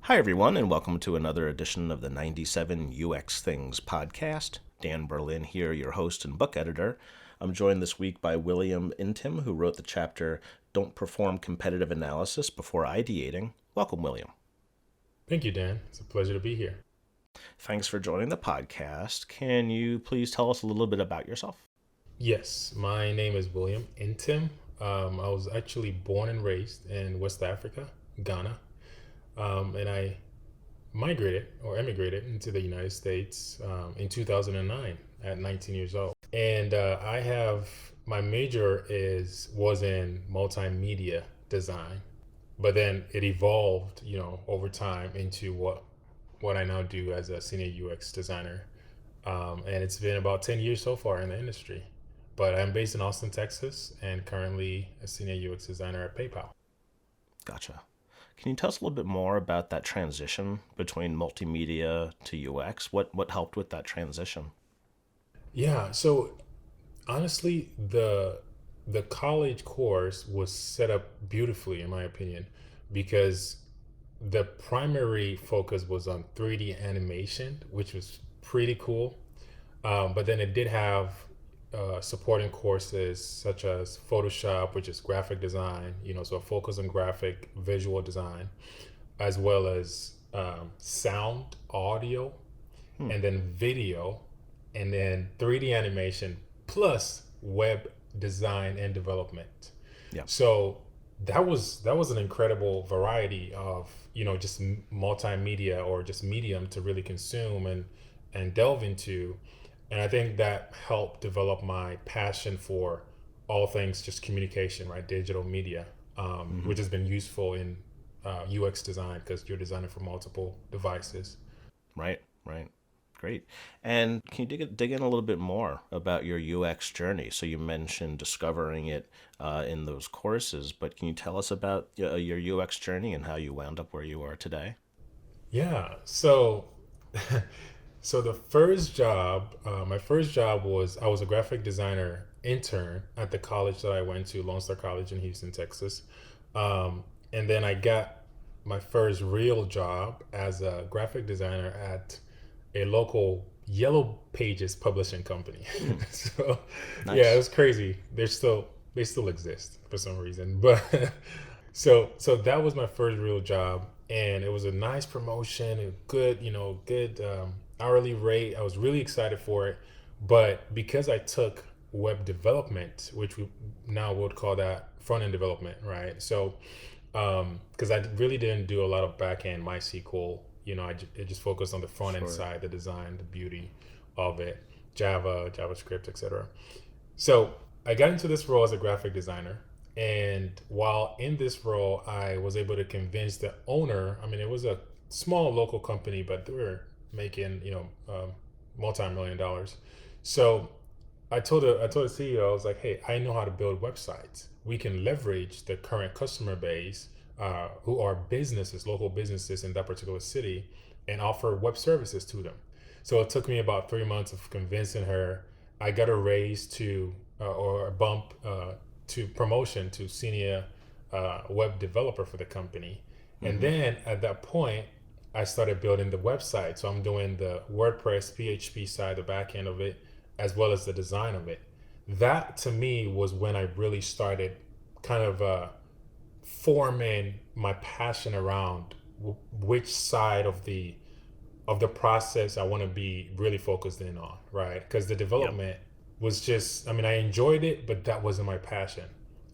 Hi, everyone, and welcome to another edition of the 97 UX Things podcast. Dan Berlin here, your host and book editor. I'm joined this week by William Ntim, who wrote the chapter Don't Perform Competitive Analysis Before Ideating. Welcome, William. Thank you, Dan. It's a pleasure to be here. Thanks for joining the podcast. Can you please tell us a little bit about yourself? Yes, my name is William Ntim. I was actually born and raised in West Africa, Ghana, and I migrated or emigrated into the United States in 2009 at 19 years old. And I have my major was in multimedia design, but then it evolved, over time into what I now do as a senior UX designer. And it's been about 10 years so far in the industry. But I'm based in Austin, Texas, and currently a senior UX designer at PayPal. Gotcha. Can you tell us a little bit more about that transition between multimedia to UX? What helped with that transition? Yeah, so honestly, the college course was set up beautifully, in my opinion, because the primary focus was on 3D animation, which was pretty cool. But then it did have supporting courses such as Photoshop, which is graphic design, so a focus on graphic visual design, as well as sound, audio, Hmm. and then video, and then 3D animation, plus web design and development. Yeah. So that was an incredible variety of just multimedia or just medium to really consume and delve into, and I think that helped develop my passion for all things just communication, right? Digital media, Mm-hmm. which has been useful in UX design because you're designing for multiple devices. Right, right. Great. And can you dig in a little bit more about your UX journey? So you mentioned discovering it in those courses, but can you tell us about your UX journey and how you wound up where you are today? Yeah. So, so my first job was I was a graphic designer intern at the college that I went to, Lone Star College in Houston, Texas. And then I got my first real job as a graphic designer at a local Yellow Pages publishing company. Hmm, So, yeah, it nice. was crazy. They still exist for some reason, but so that was my first real job, and it was a nice promotion, a good hourly rate. I was really excited for it, but because I took web development, which we now would call that front end development, right? So because I really didn't do a lot of back end MySQL. I just focused on the front end Sure. side, the design, the beauty of it, Java, JavaScript, etc. So I got into this role as a graphic designer. And while in this role, I was able to convince the owner. I mean, it was a small local company, but they were making, multi-million dollars. So I told the CEO, I was like, hey, I know how to build websites. We can leverage the current customer base, who are businesses, local businesses in that particular city, and offer web services to them. So it took me about 3 months of convincing her. I got a raise or a bump to promotion to senior web developer for the company. And Mm-hmm. then at that point, I started building the website. So I'm doing the WordPress, PHP side, the back end of it, as well as the design of it. That to me was when I really started kind of forming my passion around which side of the process I want to be really focused in on, right? Because the Yep. development was just, I mean, I enjoyed it, but that wasn't my passion.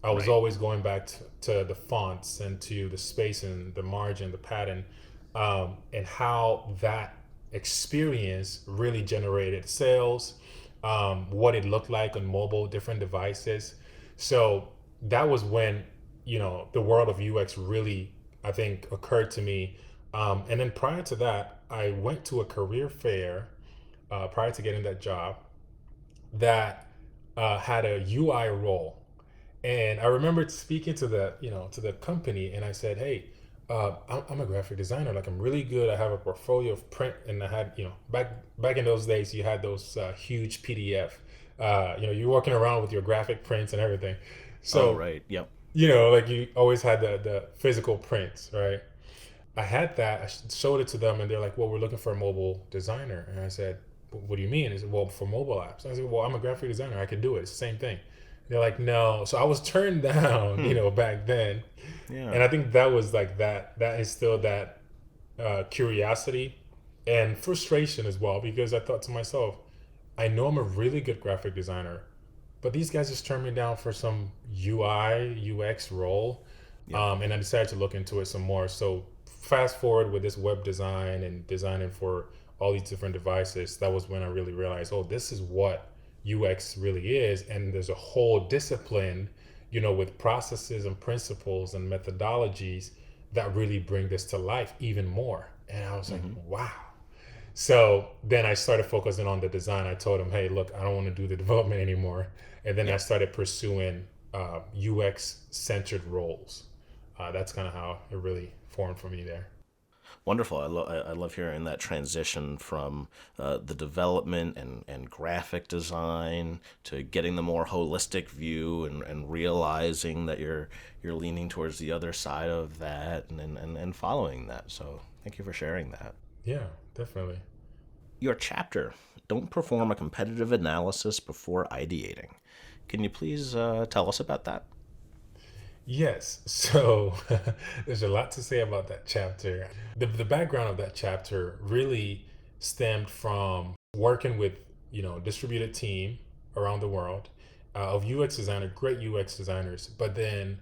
I was Right. always going back to the fonts and to the space and the margin, the pattern, and how that experience really generated sales, what it looked like on mobile, different devices. So that was when, the world of UX really, I think, occurred to me. And then prior to that, I went to a career fair prior to getting that job that had a UI role. And I remember speaking to the company, and I said, "Hey, I'm a graphic designer. Like, I'm really good. I have a portfolio of print, and I had, back in those days, you had those huge PDF. You're walking around with your graphic prints and everything. Oh, So, right. Yep. like you always had the physical prints, right? I had that. I showed it to them, and they're like, "Well, we're looking for a mobile designer." And I said, "What do you mean?" They said, "Well, for mobile apps." I said, "Well, I'm a graphic designer. I can do it. It's the same thing." They're like, "No." So I was turned down, Hmm. back then, Yeah. and I think that was like that. That is still that curiosity and frustration as well, because I thought to myself, I know I'm a really good graphic designer, but these guys just turned me down for some UI UX role, Yep. and I decided to look into it some more. So fast forward with this web design and designing for all these different devices, that was when I really realized, oh, this is what UX really is, and there's a whole discipline, with processes and principles and methodologies that really bring this to life even more. And I was like, Hmm. wow. So then I started focusing on the design. I told him, hey, look, I don't want to do the development anymore. And then I Yep. started pursuing UX centered roles. That's kind of how it really formed for me there. Wonderful. I love hearing that transition from the development and graphic design to getting the more holistic view and realizing that you're leaning towards the other side of that and following that. So thank you for sharing that. Yeah, definitely. Your chapter, Don't Perform a Competitive Analysis Before Ideating. Can you please tell us about that? Yes. So there's a lot to say about that chapter. The background of that chapter really stemmed from working with, distributed team around the world of UX designer, great UX designers, but then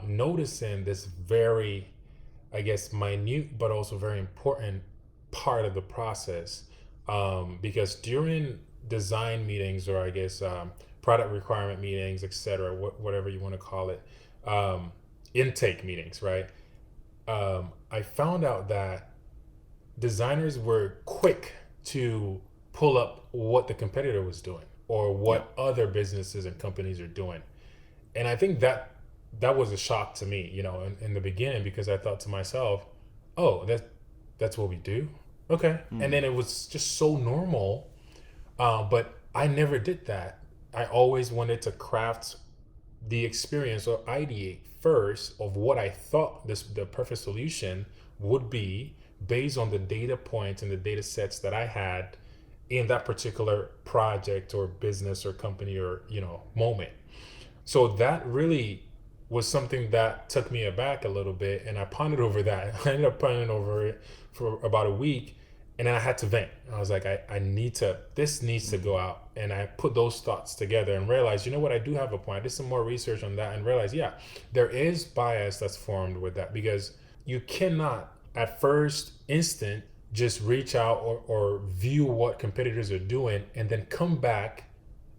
noticing this very, I guess, minute but also very important part of the process. Because during design meetings, or I guess product requirement meetings, etc., whatever you want to call it, um, intake meetings, right? I found out that designers were quick to pull up what the competitor was doing or Yep. what other businesses and companies are doing. And I think that was a shock to me, in the beginning, because I thought to myself, oh, that's what we do. Okay. And Hmm. then it was just so normal. But I never did that. I always wanted to craft the experience or ideate first of what I thought the perfect solution would be based on the data points and the data sets that I had in that particular project or business or company or moment. So that really was something that took me aback a little bit, and I pondered over that. I ended up pondering over it for about a week, and then I had to vent. I was like, I need to, this needs to go Hmm. out. And I put those thoughts together and realized, you know what, I do have a point. I did some more research on that and realized, yeah, there is bias that's formed with that, because you cannot at first instant just reach out or view what competitors are doing and then come back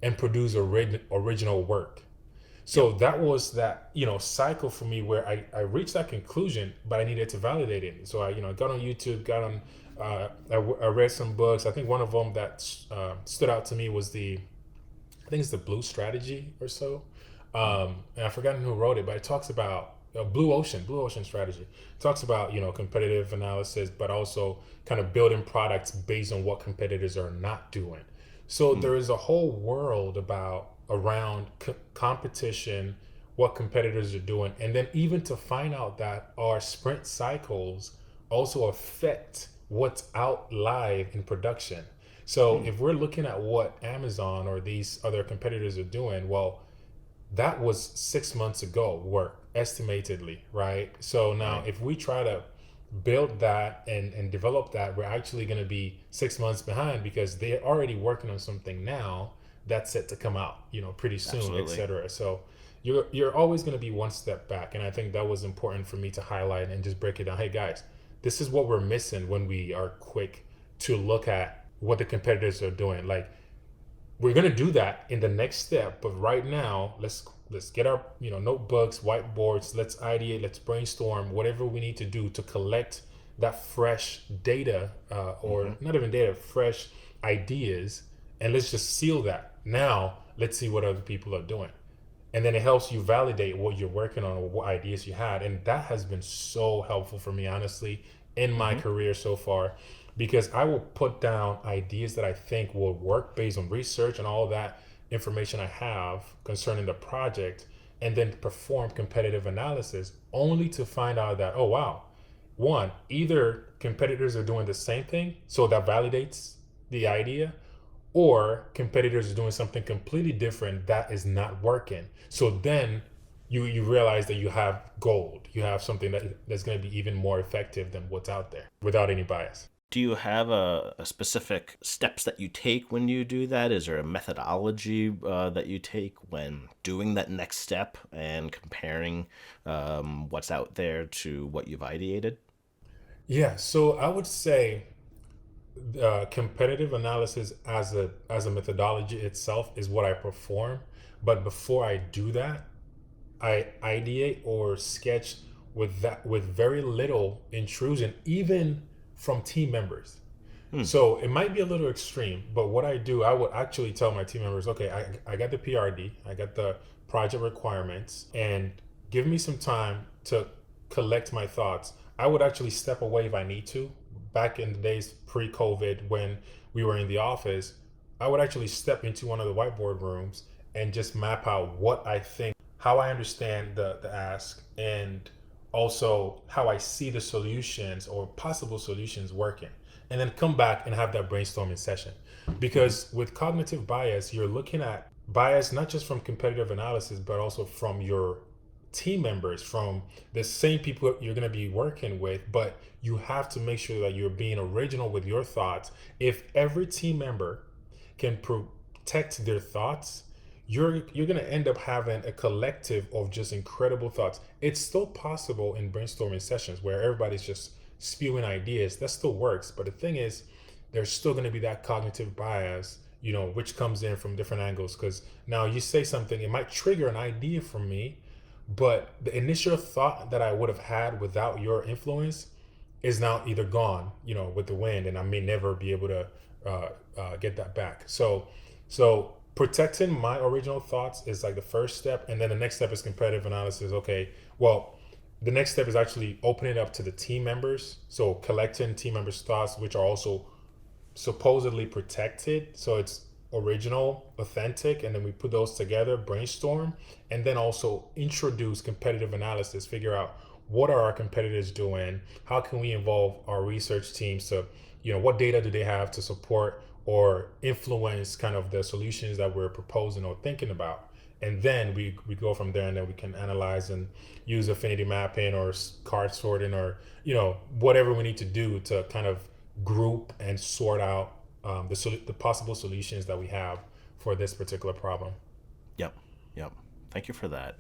and produce original work. So Yep. that was that, cycle for me where I reached that conclusion, but I needed to validate it. So I, got on YouTube, got on, I read some books. I think one of them that stood out to me was I think it's the Blue Strategy or so. And I've forgotten who wrote it, but it talks about Blue Ocean Strategy. It talks about, competitive analysis, but also kind of building products based on what competitors are not doing. So Hmm. there is a whole world around competition, what competitors are doing, and then even to find out that our sprint cycles also affect what's out live in production. So Hmm. if we're looking at what Amazon or these other competitors are doing, well, that was 6 months ago work estimatedly, right? So now Right. if we try to build that and develop that, we're actually going to be 6 months behind, because they're already working on something now that's set to come out, pretty soon, Absolutely. etc. So you're always going to be one step back, and I think that was important for me to highlight and just break it down. Hey guys, this is what we're missing when we are quick to look at what the competitors are doing. Like, we're going to do that in the next step, but right now let's get our notebooks, whiteboards, let's ideate, let's brainstorm whatever we need to do to collect that fresh data, or Hmm. not even data, fresh ideas, and let's just seal that. Now let's see what other people are doing, and then it helps you validate what you're working on or what ideas you had. And that has been so helpful for me, honestly, in my Hmm. career so far, because I will put down ideas that I think will work based on research and all of that information I have concerning the project, and then perform competitive analysis only to find out that, oh wow, one, either competitors are doing the same thing, so that validates the idea, or competitors are doing something completely different that is not working. So then you realize that you have gold. You have something that's going to be even more effective than what's out there without any bias. Do you have a specific steps that you take when you do that? Is there a methodology that you take when doing that next step and comparing what's out there to what you've ideated? Yeah, so I would say competitive analysis as a methodology itself is what I perform. But before I do that, I ideate or sketch with very little intrusion, even from team members. Hmm. So it might be a little extreme, but what I do, I would actually tell my team members, okay, I got the PRD, I got the project requirements, and give me some time to collect my thoughts. I would actually step away if I need to. Back in the days pre-COVID, when we were in the office, I would actually step into one of the whiteboard rooms and just map out what I think, how I understand the ask, and also how I see the solutions or possible solutions working, and then come back and have that brainstorming session. Because with cognitive bias, you're looking at bias not just from competitive analysis, but also from your team members, from the same people you're going to be working with. But you have to make sure that you're being original with your thoughts. If every team member can protect their thoughts, you're going to end up having a collective of just incredible thoughts. It's still possible in brainstorming sessions where everybody's just spewing ideas. That still works. But the thing is, there's still going to be that cognitive bias, which comes in from different angles. Because now you say something, it might trigger an idea from me, but the initial thought that I would have had without your influence is now either gone, with the wind, and I may never be able to get that back. So protecting my original thoughts is like the first step, and then the next step is competitive analysis. Okay, well, the next step is actually opening it up to the team members. So collecting team members' thoughts, which are also supposedly protected. So it's original, authentic, and then we put those together, brainstorm, and then also introduce competitive analysis, figure out what are our competitors doing, how can we involve our research teams to, what data do they have to support or influence kind of the solutions that we're proposing or thinking about. And then we go from there, and then we can analyze and use affinity mapping or card sorting or whatever we need to do to kind of group and sort out the possible solutions that we have for this particular problem. Yep. Yep. Thank you for that.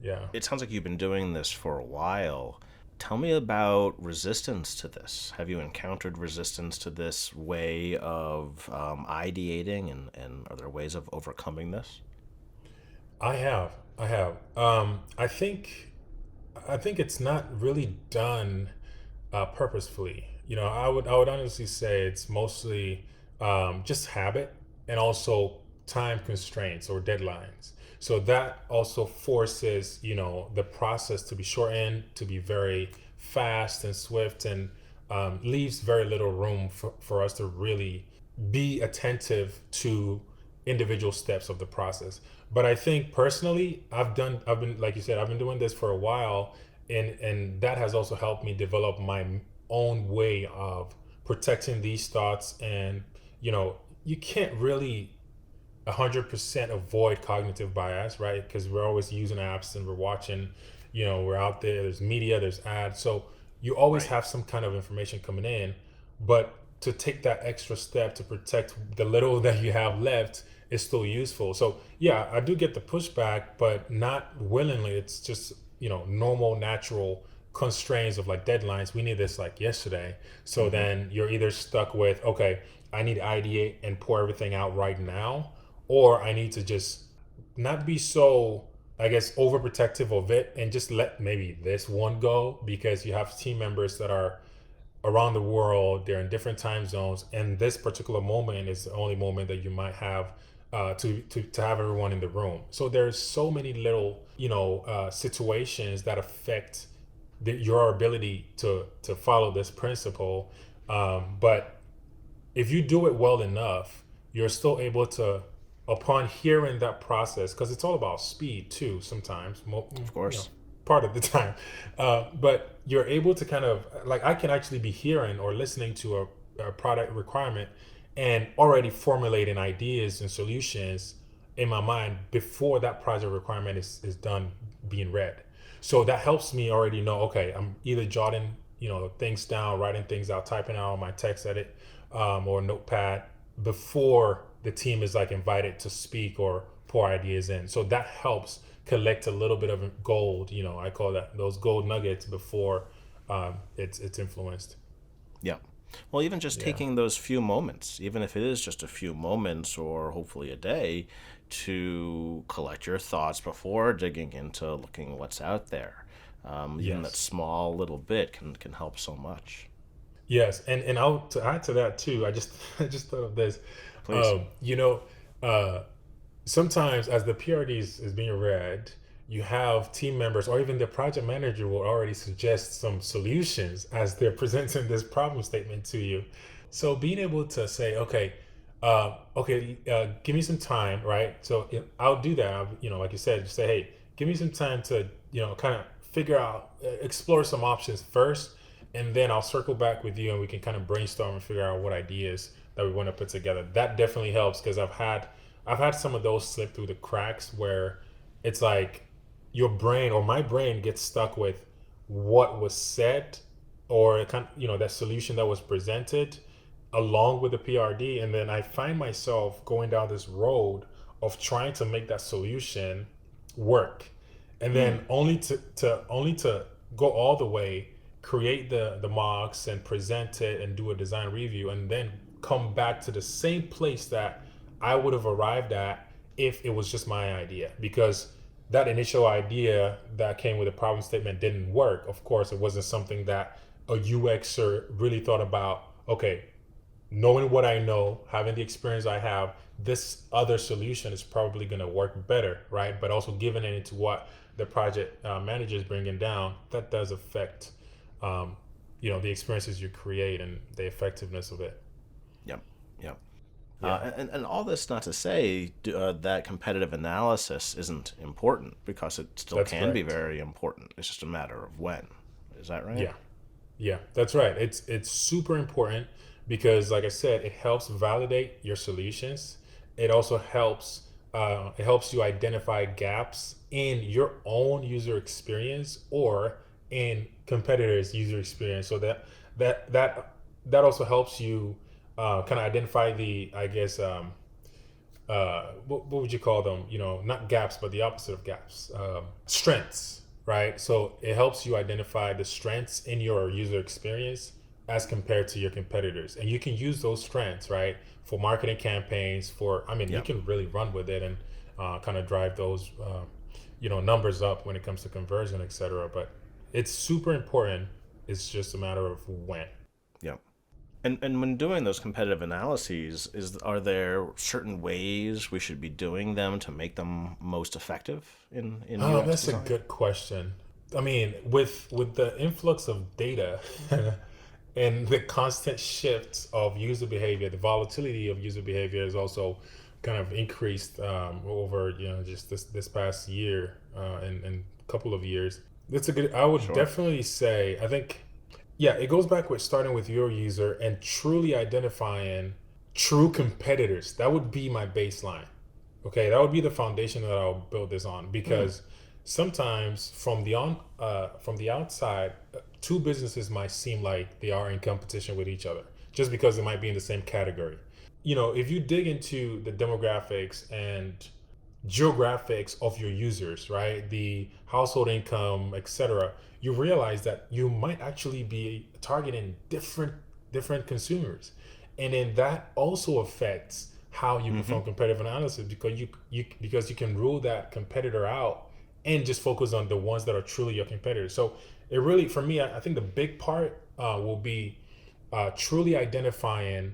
Yeah. It sounds like you've been doing this for a while. Tell me about resistance to this. Have you encountered resistance to this way of ideating, and are there ways of overcoming this? I have. I have. I think it's not really done purposefully. I would honestly say it's mostly just habit and also time constraints or deadlines. So that also forces the process to be shortened, to be very fast and swift, and leaves very little room for us to really be attentive to individual steps of the process. But I think personally, I've been, like you said, I've been doing this for a while, and that has also helped me develop my own way of protecting these thoughts. And you can't really 100% avoid cognitive bias, right? Because we're always using apps and we're watching, we're out there, there's media, there's ads. So you always Right. have some kind of information coming in. But to take that extra step to protect the little that you have left is still useful. So yeah, I do get the pushback, but not willingly. It's just, normal, natural constraints of like deadlines. We need this like yesterday. So Mm-hmm. then you're either stuck with, okay, I need to ideate and pour everything out right now, or I need to just not be so, I guess, overprotective of it and just let maybe this one go, because you have team members that are around the world, they're in different time zones, and this particular moment is the only moment that you might have to have everyone in the room. So there's so many little situations that affect your ability to follow this principle. But if you do it well enough, you're still able to, upon hearing that process, because it's all about speed too. Sometimes, Of course. part of the time. But you're able to kind of like I can actually be hearing or listening to a product requirement and already formulating ideas and solutions in my mind before that project requirement is done being read. So that helps me already know, okay, I'm either jotting, things down, writing things out, typing out on my text edit or notepad before the team is like invited to speak or pour ideas in. So that helps collect a little bit of gold. I call that those gold nuggets before it's influenced. Yeah. Well, even just Yeah. taking those few moments, even if it is just a few moments or hopefully a day, to collect your thoughts before digging into looking what's out there. Even that Yes. small little bit can help so much. Yes. And I'll to add to that too. I just I just thought of this. Please. Um, you know, uh, Sometimes as the PRD is being read, you have team members or even the project manager will already suggest some solutions as they're presenting this problem statement to you. So being able to say, give me some time, right? So I'll do that. Like you said, just say, hey, give me some time to, kind of figure out, explore some options first, and then I'll circle back with you and we can kind of brainstorm and figure out what ideas that we want to put together. That definitely helps because I've had some of those slip through the cracks where it's like your brain or my brain gets stuck with what was said or kind of, that solution that was presented along with the PRD, and then I find myself going down this road of trying to make that solution work, and Mm. then only to go all the way, create the mocks and present it and do a design review, and then come back to the same place that I would have arrived at if it was just my idea, because that initial idea that came with a problem statement didn't work. Of course, it wasn't something that a UXer really thought about. Okay, knowing what I know, having the experience I have, this other solution is probably going to work better, right? But also giving it into what the project manager is bringing down, that does affect, the experiences you create and the effectiveness of it. Yep. Yep. Yeah, And all this not to say that competitive analysis isn't important because it still that's can be correct. very important. It's just a matter of when. Is that right? Yeah, yeah, that's right. It's super important because, like I said, it helps validate your solutions. It also helps you identify gaps in your own user experience or in competitors' user experience. So that also helps you kind of identify the, I guess, what would you call them? Not gaps, but the opposite of gaps, strengths, right? So it helps you identify the strengths in your user experience as compared to your competitors, and you can use those strengths, right, for marketing campaigns. I mean, you Yep. can really run with it and kind of drive those, numbers up when it comes to conversion, etc. But it's super important. It's just a matter of when. Yep. And when doing those competitive analyses, are there certain ways we should be doing them to make them most effective in UX That's a design? good question. I mean, with the influx of data and the constant shifts of user behavior, the volatility of user behavior is also kind of increased over just this past year and couple of years. That's a good. I would Sure. definitely say. I think yeah, it goes back with starting with your user and truly identifying true competitors. That would be my baseline. Okay, that would be the foundation that I'll build this on Mm. because sometimes from the outside, two businesses might seem like they are in competition with each other just because they might be in the same category. If you dig into the demographics and geographics of your users, right? The household income, etc. You realize that you might actually be targeting different consumers. And then that also affects how you Mm-hmm. perform competitive analysis because you can rule that competitor out and just focus on the ones that are truly your competitors. So it really, for me, I think the big part will be truly identifying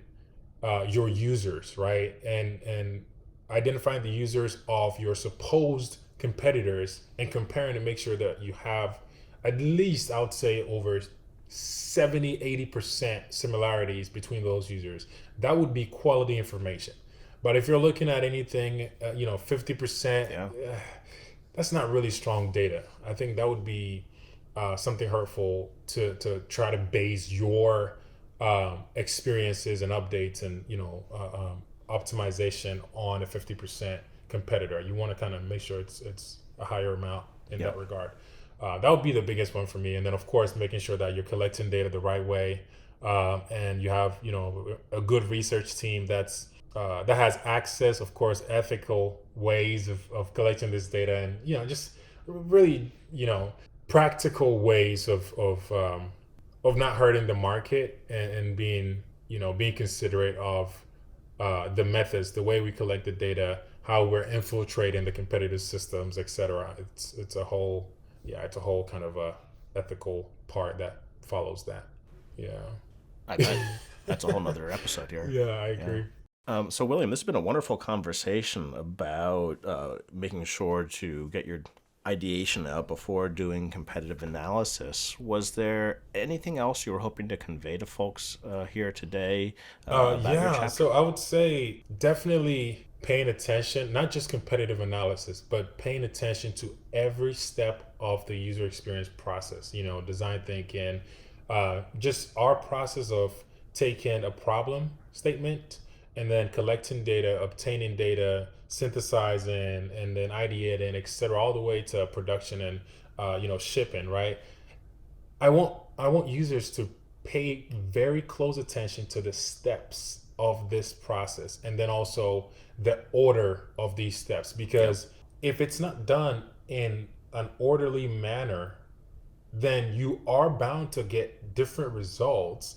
your users, right? And identifying the users of your supposed competitors and comparing to make sure that you have at least, I would say, over 70-80% similarities between those users. That would be quality information. But if you're looking at anything, 50%, Yeah. that's not really strong data. I think that would be something hurtful to try to base your experiences and updates and optimization on a 50% competitor. You want to kind of make sure it's a higher amount in Yeah. that regard. That would be the biggest one for me. And then of course making sure that you're collecting data the right way, and you have a good research team that has access, of course, ethical ways of collecting this data, and just really practical ways of not hurting the market, and being being considerate of the methods, the way we collect the data, how we're infiltrating the competitive systems, etc. It's a whole it's a whole kind of a ethical part that follows that. Yeah. I that's a whole nother episode here. Yeah, I Yeah. agree. So, William, this has been a wonderful conversation about making sure to get your ideation out before doing competitive analysis. Was there anything else you were hoping to convey to folks here today about your Yeah, chapter? so I would say definitely paying attention, not just competitive analysis, but paying attention to every step of the user experience process, design thinking, just our process of taking a problem statement and then collecting data, obtaining data, synthesizing, and then ideating, et cetera, all the way to production and shipping, right? I want users to pay very close attention to the steps of this process, and then also the order of these steps, Yeah. because if it's not done in an orderly manner, then you are bound to get different results,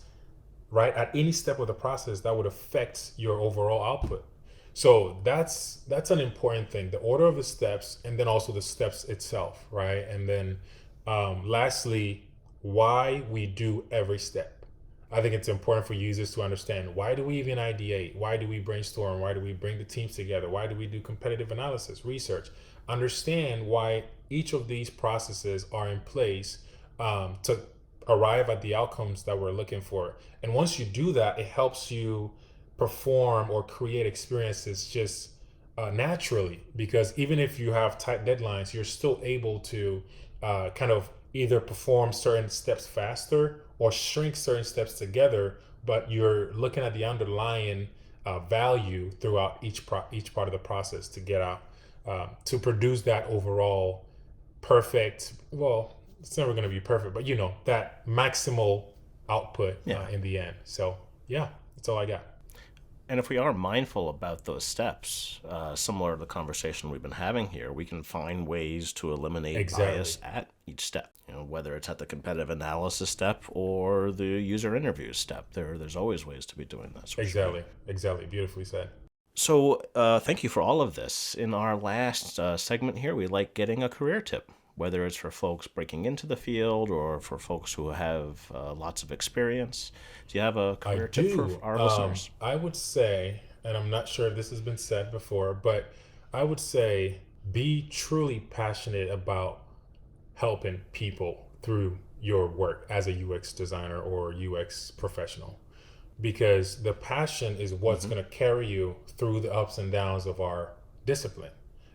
right, at any step of the process that would affect your overall output. So that's an important thing, the order of the steps, and then also the steps itself, right? And then lastly, why we do every step. I think it's important for users to understand, why do we even ideate, why do we brainstorm, why do we bring the teams together, why do we do competitive analysis, research. Understand why each of these processes are in place to arrive at the outcomes that we're looking for. And once you do that, it helps you perform or create experiences just naturally, because even if you have tight deadlines, you're still able to kind of either perform certain steps faster or shrink certain steps together, but you're looking at the underlying value throughout each part of the process to get out to produce that overall perfect, well, it's never going to be perfect, but that maximal output Yeah. in the end. So yeah, that's all I got. And if we are mindful about those steps, similar to the conversation we've been having here, we can find ways to eliminate Exactly. bias at each step. Whether it's at the competitive analysis step or the user interviews step, there's always ways to be doing this for sure. Exactly. Beautifully said. So, thank you for all of this. In our last segment here, we like getting a career tip, whether it's for folks breaking into the field or for folks who have lots of experience. Do you have a I career tip for do. our listeners? I would say, and I'm not sure if this has been said before, but I would say be truly passionate about helping people through your work as a UX designer or UX professional, because the passion is what's Hmm. going to carry you through the ups and downs of our discipline.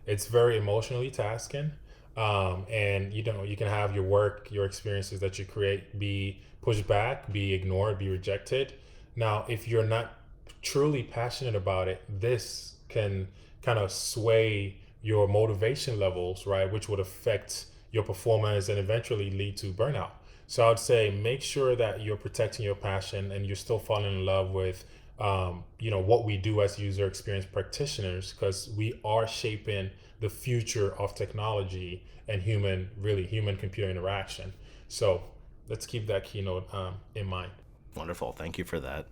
It's very emotionally tasking, and you can have your work, your experiences that you create be pushed back, be ignored, be rejected. Now, if you're not truly passionate about it, this can kind of sway your motivation levels, right? Which would affect your performance and eventually lead to burnout. So I would say make sure that you're protecting your passion and you're still falling in love with, what we do as user experience practitioners, because we are shaping the future of technology and human computer interaction. So let's keep that keynote in mind. Wonderful. Thank you for that.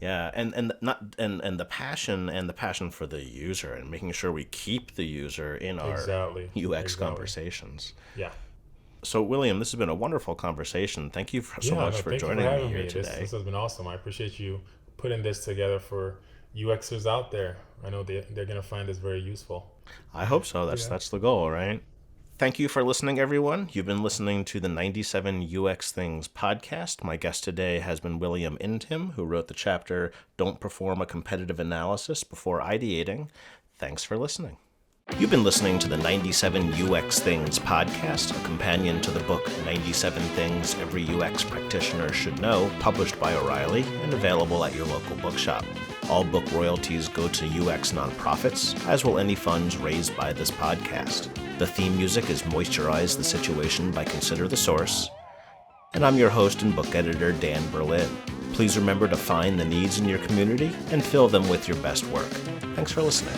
Yeah, and not and the passion for the user and making sure we keep the user in our Exactly. UX Exactly. conversations. Yeah. So, William, this has been a wonderful conversation. Thank you so Yeah. much No, for thank you for joining me having here me. This today. has been awesome. I appreciate you putting this together for UXers out there. I know they're gonna find this very useful. I hope so. That's Yeah. that's the goal, right? Thank you for listening, everyone. You've been listening to the 97 UX Things podcast. My guest today has been William Ntim, who wrote the chapter Don't Perform a Competitive Analysis Before Ideating. Thanks for listening. You've been listening to the 97 UX Things podcast, a companion to the book 97 Things Every UX Practitioner Should Know, published by O'Reilly and available at your local bookshop. All book royalties go to UX nonprofits, as will any funds raised by this podcast. The theme music is Moisturize the Situation by Consider the Source. And I'm your host and book editor, Dan Berlin. Please remember to find the needs in your community and fill them with your best work. Thanks for listening.